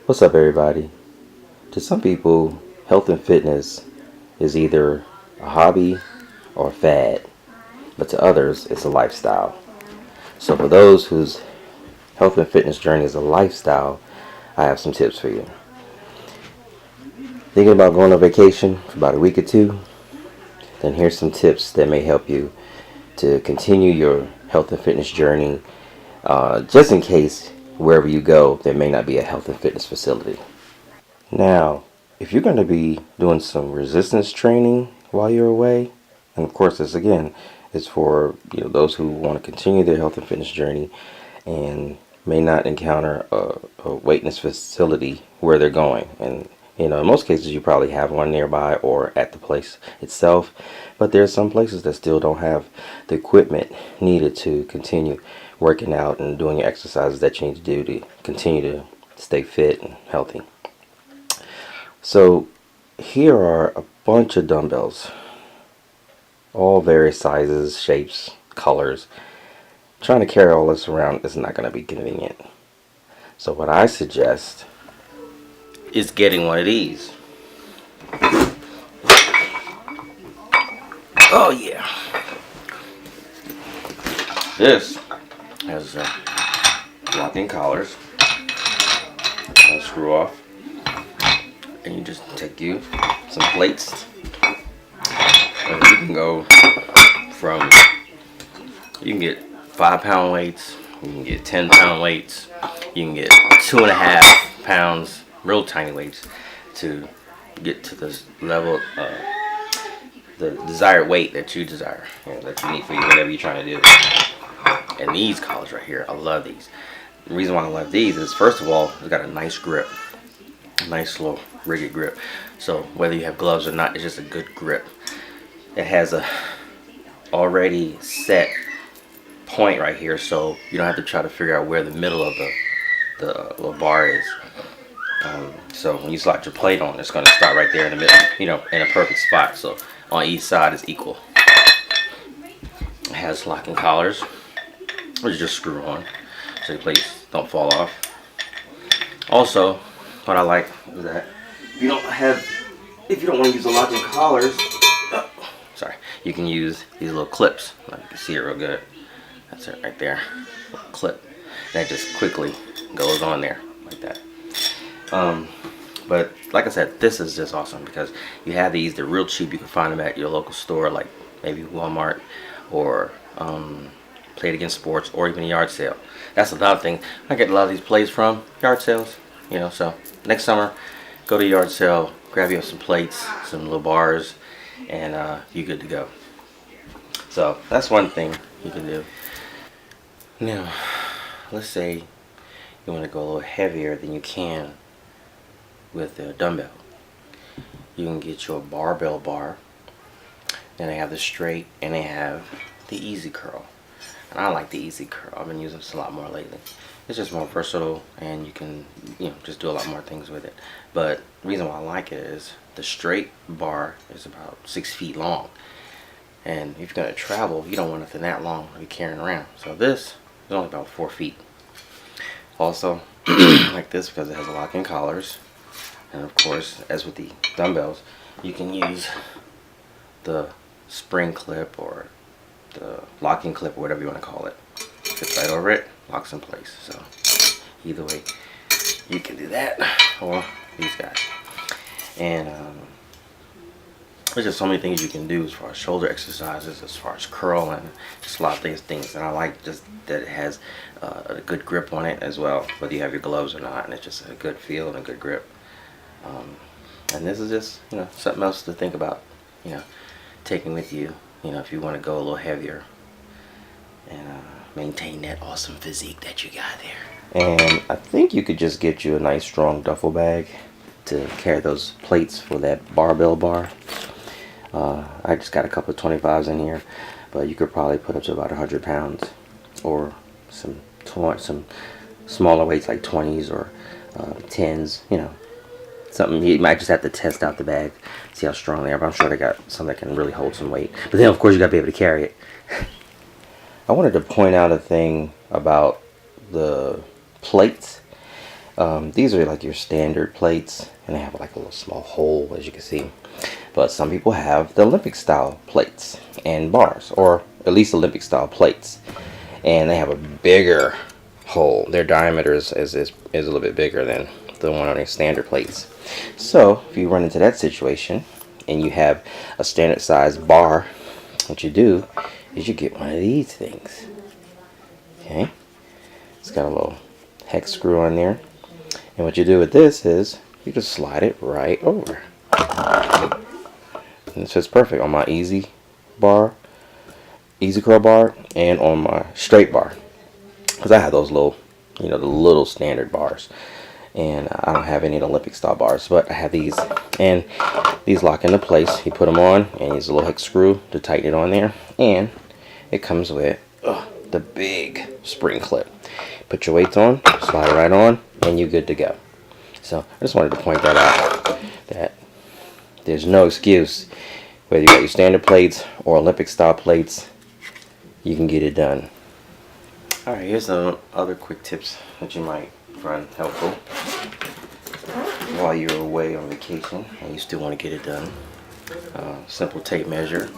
What's up, everybody? To some people, health and fitness is either a hobby or a fad, but to others, it's a lifestyle. So, for those whose health and fitness journey is a lifestyle, I have some tips for you. Thinking about going on vacation for about a week or two? Then here's some tips that may help you to continue your health and fitness journey, just in case wherever you go, there may not be a health and fitness facility. Now, if you're going to be doing some resistance training while you're away, and of course this again is for those who want to continue their health and fitness journey and may not encounter a weightless facility where they're going. And in most cases you probably have one nearby or at the place itself, but there are some places that still don't have the equipment needed to continue working out and doing your exercises that you need to do to continue to stay fit and healthy. So here are a bunch of dumbbells, all various sizes, shapes, colors. Trying to carry all this around is not going to be convenient. So what I suggest is getting one of these. Oh yeah. This has locking collars. Screw off. And you just take you some plates, and you can go from, you can get 5-pound weights, you can get 10-pound weights, you can get 2.5 pounds, real tiny weights, to get to this level, the desired weight that you desire, that you need for you, whatever you're trying to do. And these collars right here, I love these. The reason why I love these is, first of all, it's got a nice grip. Nice little rigid grip, so whether you have gloves or not, it's just a good grip. It has a already set point right here, so you don't have to try to figure out where the middle of the little bar is. So when you slot your plate on, it's going to start right there in the middle, in a perfect spot, so on each side is equal. It has locking collars, which just screw on so your plates don't fall off. Also, what I like is that if you don't want to use the locking collars, you can use these little clips. You can see it real good. That's it right there, clip. That just quickly goes on there like that. But like I said, this is just awesome because you have these. They're real cheap. You can find them at your local store, like maybe Walmart or Play It Against Sports, or even a yard sale. That's another thing. I get a lot of these plates from yard sales. So next summer, go to a yard sale, grab you some plates, some little bars, and you're good to go. So that's one thing you can do. Now, let's say you want to go a little heavier than you can with a dumbbell. You can get your barbell bar. Then they have the straight and they have the easy curl. And I like the easy curl. I've been using this a lot more lately. It's just more versatile, and you can just do a lot more things with it. But the reason why I like it is the straight bar is about 6 feet long, and if you're going to travel, you don't want nothing that long to be carrying around. So this is only about 4 feet. Also, like this because it has locking collars, and of course, as with the dumbbells, you can use the spring clip or the locking clip, or whatever you want to call it. Fits right over it, locks in place. So either way, you can do that or these guys. And there's just so many things you can do as far as shoulder exercises, as far as curling, just a lot of things. And I like just that it has a good grip on it as well, whether you have your gloves or not. And it's just a good feel and a good grip. And this is just something else to think about, taking with you, if you want to go a little heavier and maintain that awesome physique that you got there. And I think you could just get you a nice strong duffel bag to carry those plates for that barbell bar. I just got a couple of 25s in here, but you could probably put up to about 100 pounds, or some smaller weights like 20s or 10s. Something you might just have to test out the bag, see how strong they are. But I'm sure they got some that can really hold some weight. But then, of course, you got to be able to carry it. I wanted to point out a thing about the plates. These are like your standard plates, and they have like a little small hole, as you can see. But some people have the Olympic style plates and bars, or at least Olympic style plates, and they have a bigger hole. Their diameter is a little bit bigger than the one on their standard plates. So if you run into that situation and you have a standard size bar, what you do is you get one of these things. Okay, it's got a little hex screw on there, and what you do with this is you just slide it right over. And this fits perfect on my easy curl bar, and on my straight bar, because I have those little, the little standard bars, and I don't have any of the Olympic style bars, but I have these, and these lock into place. You put them on and use a little hex screw to tighten it on there, and it comes with the big spring clip. Put your weights on, slide it right on, and you're good to go. So I just wanted to point that out, that there's no excuse. Whether you got your standard plates or Olympic style plates, you can get it done. Alright, here's some other quick tips that you might find helpful while you're away on vacation and you still want to get it done. Simple tape measure.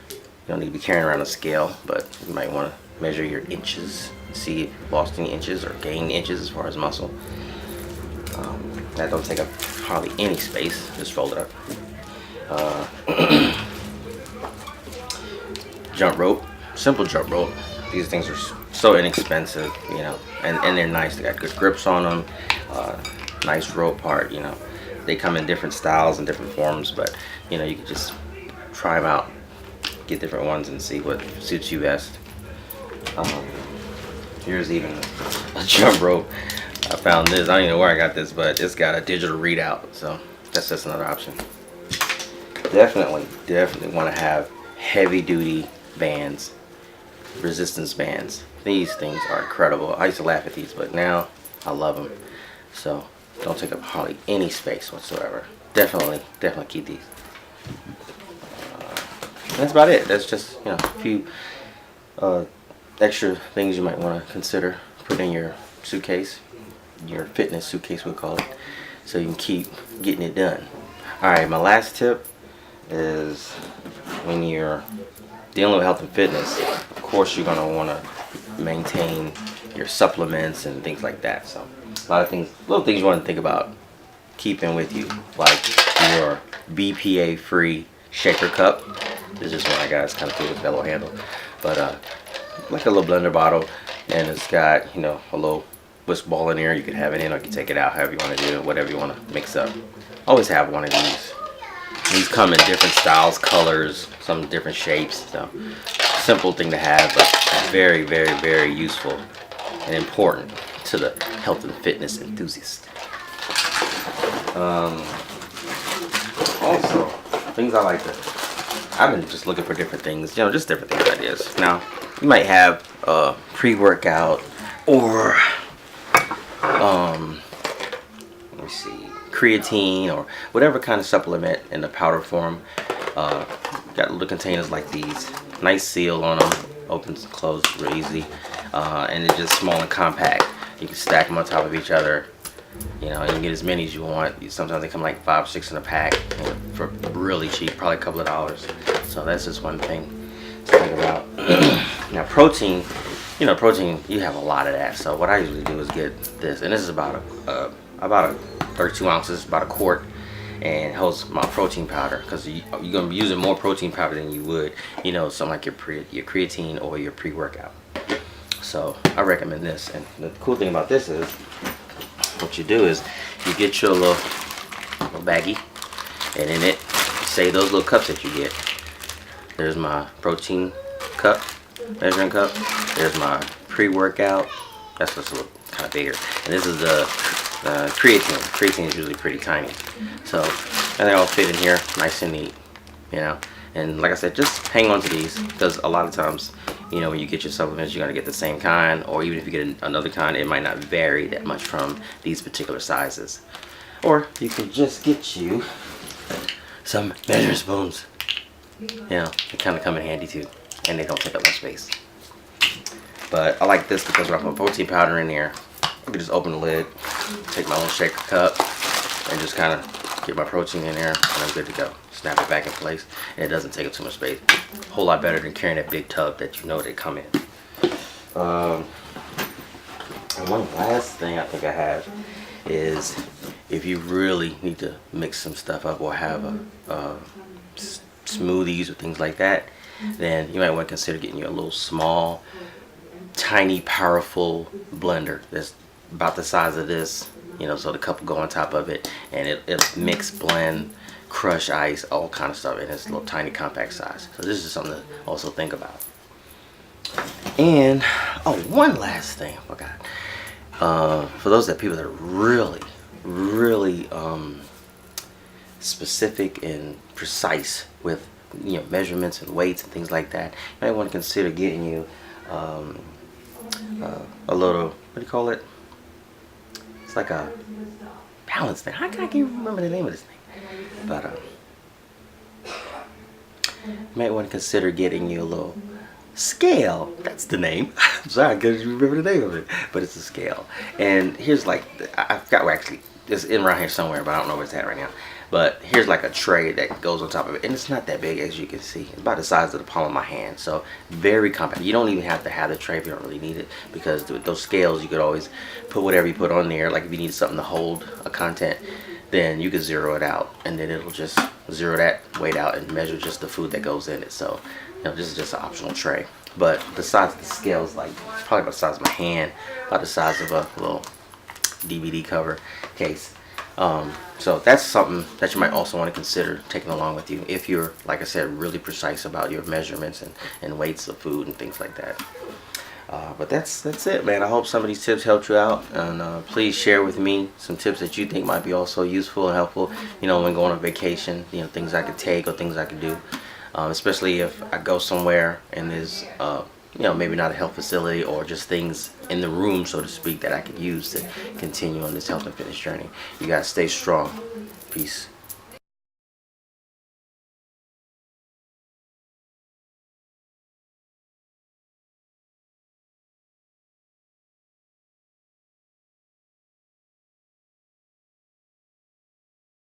You don't need to be carrying around a scale, but you might want to measure your inches, see if you've lost any inches or gained inches as far as muscle. That don't take up hardly any space. Just fold it up. Jump rope, simple jump rope. These things are so inexpensive, and they're nice. They got good grips on them. Nice rope part, They come in different styles and different forms, but you can just try them out, get different ones, and see what suits you best. Here's even a jump rope. I found this. I don't even know where I got this, but it's got a digital readout, so that's just another option. Definitely want to have heavy-duty bands, resistance bands. These things are incredible. I used to laugh at these, but now I love them. So don't take up hardly any space whatsoever. Definitely keep these. That's about it. That's just a few extra things you might want to consider. Put in your suitcase, your fitness suitcase we'll call it, so you can keep getting it done. Alright, my last tip is when you're dealing with health and fitness, of course you're going to want to maintain your supplements and things like that. So a lot of things, little things you want to think about keeping with you, like your BPA free shaker cup. This is one I got. It's kind of cool with bellow handle, but like a little blender bottle, and it's got a little whisk ball in there. You can have it in, or you can take it out, however you want to do it, whatever you want to mix up. Always have one of these. These come in different styles, colors, some different shapes. So simple thing to have, but very, very, very useful and important to the health and fitness enthusiast. Also, things I like to. I've been just looking for different things, just different things, ideas. Now, you might have pre-workout or let me see, creatine or whatever kind of supplement in the powder form. Got little containers like these. Nice seal on them. Opens and closes real easy. And it's just small and compact. You can stack them on top of each other. You can get as many as you want. Sometimes they come like 5 or 6 in a pack for really cheap, probably a couple of dollars. So that's just one thing to think about. Now protein, protein, you have a lot of that. So what I usually do is get this, and this is about a 32 ounces, about a quart, and it holds my protein powder, because you're gonna be using more protein powder than you would, something like your creatine or your pre-workout. So I recommend this, and the cool thing about this is, what you do is you get your little baggie, and in it, say those little cups that you get. There's my protein cup, measuring cup. There's my pre-workout. That's just a little kind of bigger. And this is the creatine. Creatine is usually pretty tiny. So, and they all fit in here, nice and neat. And like I said, just hang on to these, because a lot of times, when you get your supplements, you're gonna get the same kind, or even if you get another kind, it might not vary that much from these particular sizes. Or you can just get you some measuring spoons. They kind of come in handy too, and they don't take up much space. But I like this because when I put protein powder in there, can just open the lid, take my own shaker cup, and just kind of get my protein in there, and I'm good to go. Snap it back in place, and it doesn't take up too much space. A whole lot better than carrying that big tub that you know they come in. And one last thing I think I have is if you really need to mix some stuff up or have smoothies or things like that, then you might want to consider getting you a little small, tiny, powerful blender that's about the size of this, you know, so the cup will go on top of it, and it'll mix, blend, crush ice, all kind of stuff in its little tiny compact size. So this is something to also think about. And oh, one last thing I forgot. For those people that are really specific and precise with, you know, measurements and weights and things like that, you might want to consider getting you a little, what do you call it? It's like a balance thing. I can't even remember the name of this thing, but you might want to consider getting you a little scale. That's the name. I'm sorry, I couldn't remember the name of it, but it's a scale. And here's like, I forgot where actually, it's in around here somewhere, but I don't know where it's at right now. But here's like a tray that goes on top of it, and it's not that big, as you can see. It's about the size of the palm of my hand, so very compact. You don't even have to have the tray if you don't really need it, because with those scales, you could always put whatever you put on there. Like if you need something to hold a content, then you could zero it out, and then it'll just zero that weight out and measure just the food that goes in it. So, you know, this is just an optional tray. But the size of the scale is like probably about the size of my hand, about the size of a little DVD cover case. So that's something that you might also want to consider taking along with you if you're, like I said, really precise about your measurements and weights of food and things like that. But that's it, man. I hope some of these tips helped you out, and please share with me some tips that you think might be also useful and helpful, you know, when going on vacation, you know, things I could take or things I could do, especially if I go somewhere and there's you know, maybe not a health facility or just things in the room, so to speak, that I could use to continue on this health and fitness journey. You guys stay strong. Peace.